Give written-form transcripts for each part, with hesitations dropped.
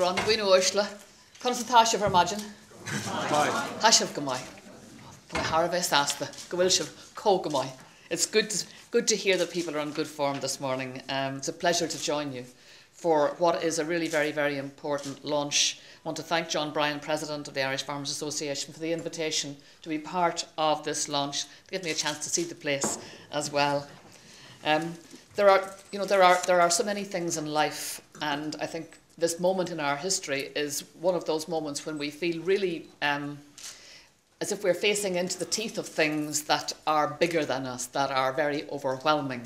Restaurant, Gwino Ushla, Consultasha Vermagin, Hashav Gamai, Harvest Asta, Gawilshav, Ko Gamai. It's good to hear that people are on good form this morning. It's a pleasure to join you for what is a really very, very important launch. I want to thank John Bryan, President of the Irish Farmers Association, for the invitation to be part of this launch, to give me a chance to see the place as well. There are so many things in life, and I think this moment in our history is one of those moments when we feel really as if we're facing into the teeth of things that are bigger than us, that are very overwhelming.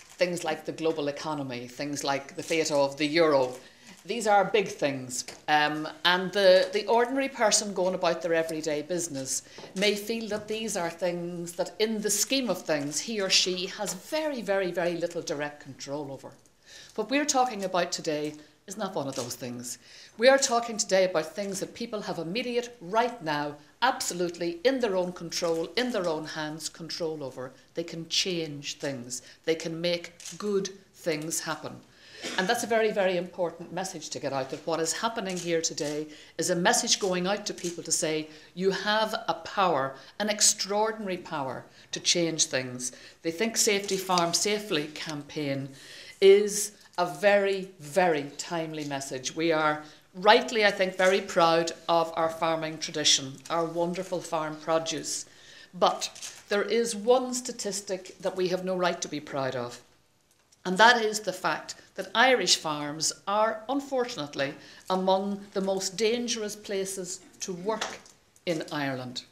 Things like the global economy, things like the fate of the euro. These are big things, and the ordinary person going about their everyday business may feel that these are things that in the scheme of things he or she has very, very, very little direct control over. What we're talking about today is not one of those things. We are talking today about things that people have immediate, right now, absolutely in their own control, in their own hands, control over. They can change things. They can make good things happen. And that's a very, very important message to get out, that what is happening here today is a message going out to people to say, you have a power, an extraordinary power to change things. The Think Safety Farm Safely campaign is a very, very timely message. We are rightly, I think, very proud of our farming tradition, our wonderful farm produce. But there is one statistic that we have no right to be proud of. And that is the fact that Irish farms are, unfortunately, among the most dangerous places to work in Ireland.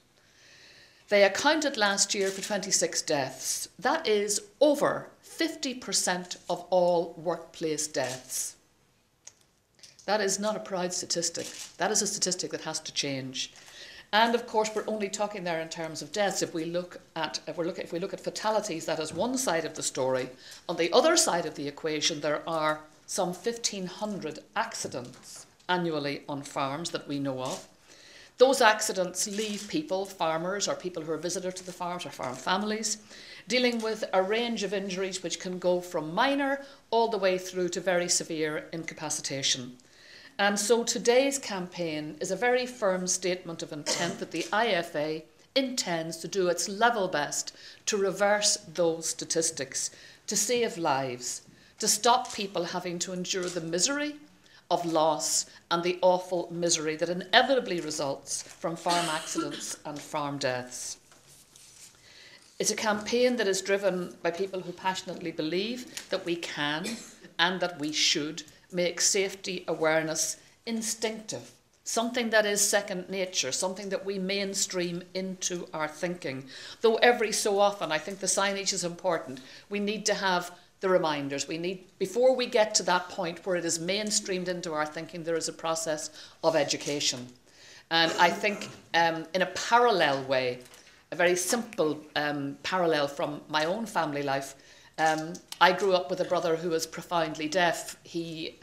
They accounted last year for 26 deaths. That is over 50% of all workplace deaths. That is not a proud statistic. That is a statistic that has to change. And of course, we're only talking there in terms of deaths. If we look at fatalities, that is one side of the story. On the other side of the equation, there are some 1,500 accidents annually on farms that we know of. Those accidents leave people, farmers, or people who are visitors to the farms, or farm families, dealing with a range of injuries which can go from minor all the way through to very severe incapacitation. And so today's campaign is a very firm statement of intent that the IFA intends to do its level best to reverse those statistics, to save lives, to stop people having to endure the misery of loss and the awful misery that inevitably results from farm accidents and farm deaths. It's a campaign that is driven by people who passionately believe that we can and that we should make safety awareness instinctive, something that is second nature, something that we mainstream into our thinking. Though every so often, I think the signage is important, we need to have the reminders. Before we get to that point where it is mainstreamed into our thinking, there is a process of education. And I think in a parallel way, a very simple parallel from my own family life, I grew up with a brother who is profoundly deaf. He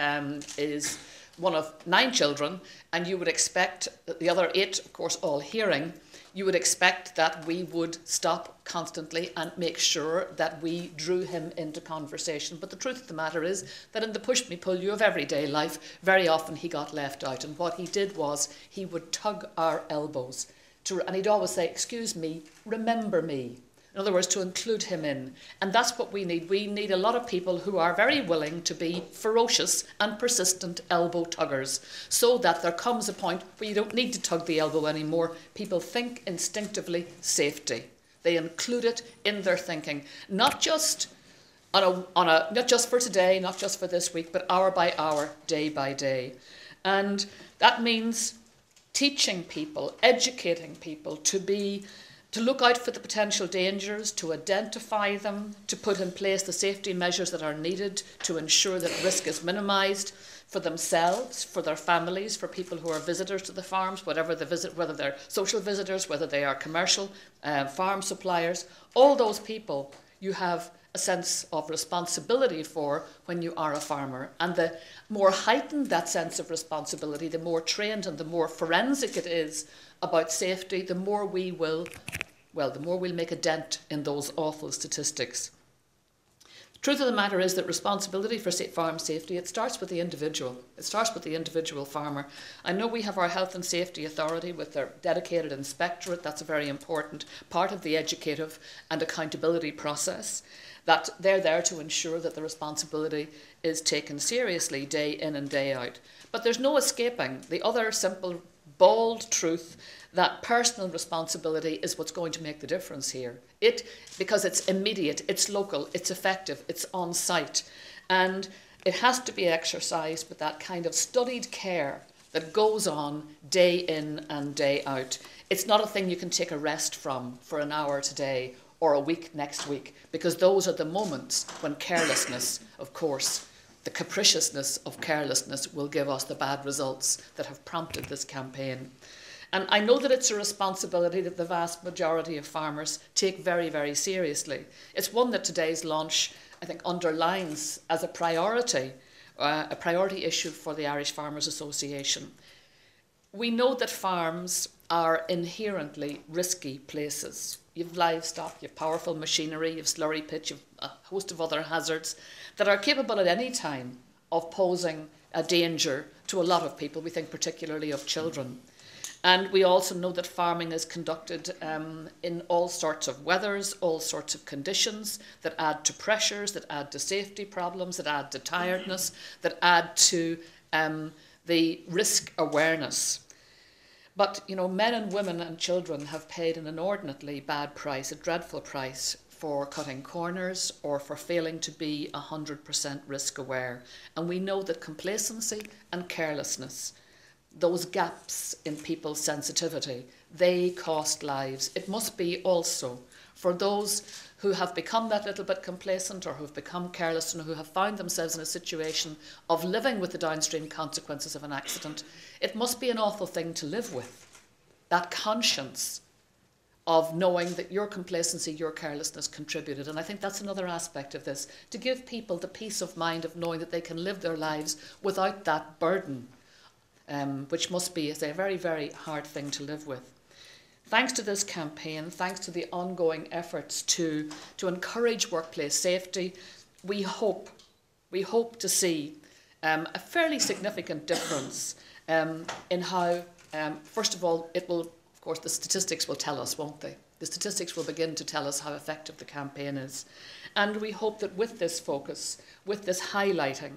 is one of 9 children, and you would expect that the other 8, of course, all hearing, you would expect that we would stop constantly and make sure that we drew him into conversation. But the truth of the matter is that in the push-me-pull-you of everyday life, very often he got left out. And what he did was he would tug our elbows, and he'd always say, "Excuse me, remember me." In other words, to include him in. And that's what we need. We need a lot of people who are very willing to be ferocious and persistent elbow tuggers, so that there comes a point where you don't need to tug the elbow anymore. People think instinctively safety. They include it in their thinking, not just not just for today, not just for this week, but hour by hour, day by day. And that means teaching people, educating people to look out for the potential dangers, to identify them, to put in place the safety measures that are needed to ensure that risk is minimised for themselves, for their families, for people who are visitors to the farms, whatever the visit, whether they're social visitors, whether they are commercial farm suppliers. All those people you have a sense of responsibility for when you are a farmer. And the more heightened that sense of responsibility, the more trained and the more forensic it is about safety, the more we'll make a dent in those awful statistics. Truth of the matter is that responsibility for farm safety, it starts with the individual. It starts with the individual farmer. I know we have our Health and Safety Authority with their dedicated inspectorate. That's a very important part of the educative and accountability process, that they're there to ensure that the responsibility is taken seriously day in and day out. But there's no escaping the other simple, bald truth that personal responsibility is what's going to make the difference here. Because it's immediate, it's local, it's effective, it's on site. And it has to be exercised with that kind of studied care that goes on day in and day out. It's not a thing you can take a rest from for an hour today or a week next week, because those are the moments when carelessness, of course, the capriciousness of carelessness will give us the bad results that have prompted this campaign. And I know that it's a responsibility that the vast majority of farmers take very, very seriously. It's one that today's launch, I think, underlines as a priority issue for the Irish Farmers Association. We know that farms are inherently risky places. You've livestock, you've powerful machinery, you've slurry pit, you've a host of other hazards that are capable at any time of posing a danger to a lot of people. We think particularly of children. And we also know that farming is conducted in all sorts of weathers, all sorts of conditions that add to pressures, that add to safety problems, that add to tiredness, that add to the risk awareness. But, you know, men and women and children have paid an inordinately bad price, a dreadful price, for cutting corners or for failing to be 100% risk aware. And we know that complacency and carelessness, those gaps in people's sensitivity, they cost lives. It must be also for those who have become that little bit complacent or who have become careless and who have found themselves in a situation of living with the downstream consequences of an accident. It must be an awful thing to live with, that conscience of knowing that your complacency, your carelessness contributed. And I think that's another aspect of this, to give people the peace of mind of knowing that they can live their lives without that burden, which must be, a very, very hard thing to live with. Thanks to this campaign, thanks to the ongoing efforts to encourage workplace safety, we hope to see a fairly significant difference in how, first of all, it will, of course, the statistics will tell us, won't they? The statistics will begin to tell us how effective the campaign is. And we hope that with this focus, with this highlighting,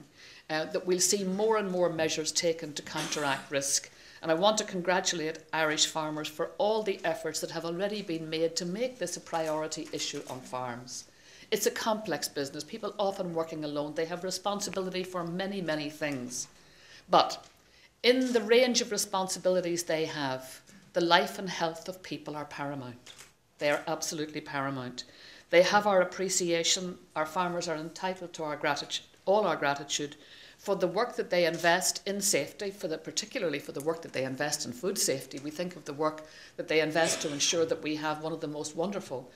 that we'll see more and more measures taken to counteract risk. And I want to congratulate Irish farmers for all the efforts that have already been made to make this a priority issue on farms. It's a complex business. People often working alone, they have responsibility for many, many things. But in the range of responsibilities they have, the life and health of people are paramount. They are absolutely paramount. They have our appreciation. Our farmers are entitled to our gratitude, all our gratitude, for the work that they invest in safety, particularly for the work that they invest in food safety. We think of the work that they invest to ensure that we have one of the most wonderful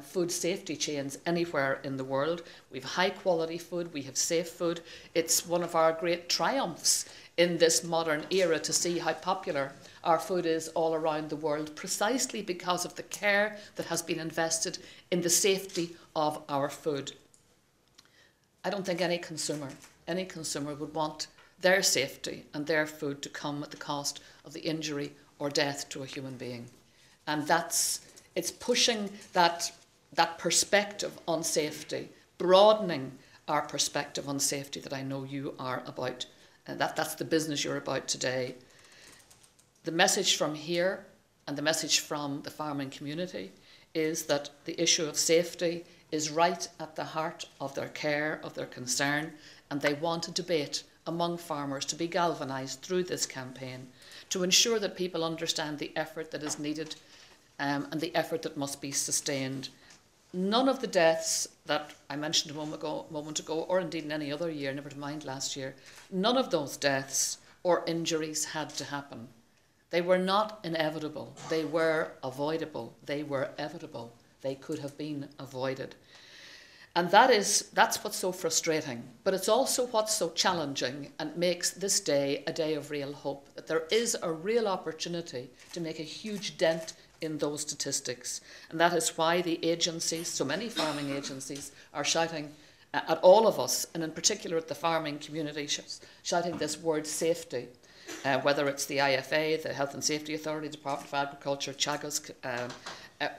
food safety chains anywhere in the world. We have high quality food, we have safe food. It's one of our great triumphs in this modern era to see how popular our food is all around the world, precisely because of the care that has been invested in the safety of our food. I don't think any consumer would want their safety and their food to come at the cost of the injury or death to a human being. And it's pushing that perspective on safety, broadening our perspective on safety that I know you are about. And that's the business you're about today. The message from here and the message from the farming community is that the issue of safety is right at the heart of their care, of their concern, and they want a debate among farmers to be galvanised through this campaign to ensure that people understand the effort that is needed and the effort that must be sustained. None of the deaths that I mentioned a moment ago, or indeed in any other year, never mind last year, none of those deaths or injuries had to happen. They were not inevitable. They were avoidable. They were evitable. They could have been avoided. And that's what's so frustrating, but it's also what's so challenging and makes this day a day of real hope, that there is a real opportunity to make a huge dent in those statistics. And that is why the agencies, so many farming agencies, are shouting at all of us, and in particular at the farming community, shouting this word safety, whether it's the IFA, the Health and Safety Authority, Department of Agriculture, Teagasc,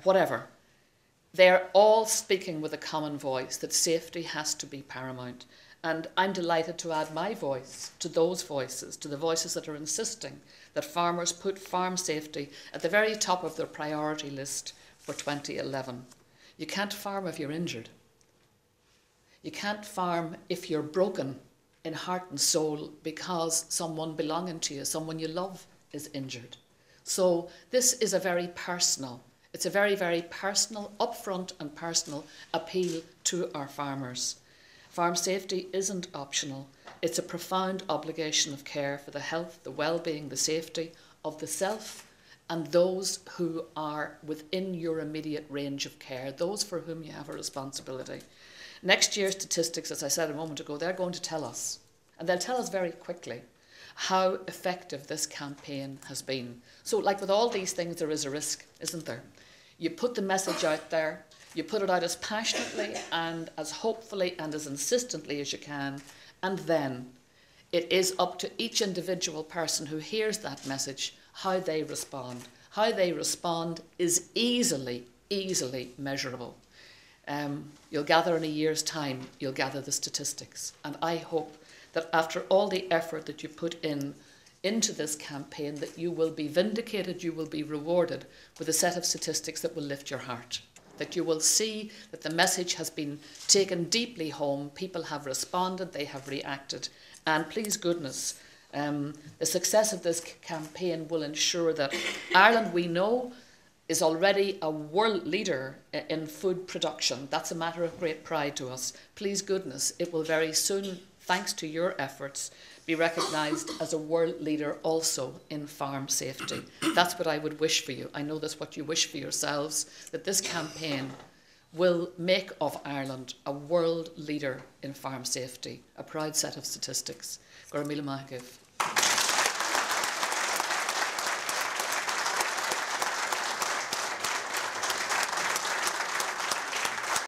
whatever. They're all speaking with a common voice that safety has to be paramount. And I'm delighted to add my voice to those voices, to the voices that are insisting that farmers put farm safety at the very top of their priority list for 2011. You can't farm if you're injured. You can't farm if you're broken in heart and soul because someone belonging to you, someone you love, is injured. So this is a very personal, it's a very, very personal, upfront and personal appeal to our farmers. Farm safety isn't optional. It's a profound obligation of care for the health, the well-being, the safety of the self and those who are within your immediate range of care, those for whom you have a responsibility. Next year's statistics, as I said a moment ago, they're going to tell us, and they'll tell us very quickly, how effective this campaign has been. So like with all these things, there is a risk, isn't there? You put the message out there, you put it out as passionately and as hopefully and as insistently as you can, and then it is up to each individual person who hears that message how they respond. How they respond is easily measurable. You'll gather in a year's time, you'll gather the statistics. And I hope that after all the effort that you put into this campaign, that you will be vindicated, you will be rewarded with a set of statistics that will lift your heart. That you will see that the message has been taken deeply home, people have responded, they have reacted, and please goodness, the success of this campaign will ensure that Ireland, we know, is already a world leader in food production. That's a matter of great pride to us. Please goodness, it will very soon, thanks to your efforts, be recognised as a world leader also in farm safety. That's what I would wish for you. I know that's what you wish for yourselves, that this campaign will make of Ireland a world leader in farm safety, a proud set of statistics. Gora míle maith.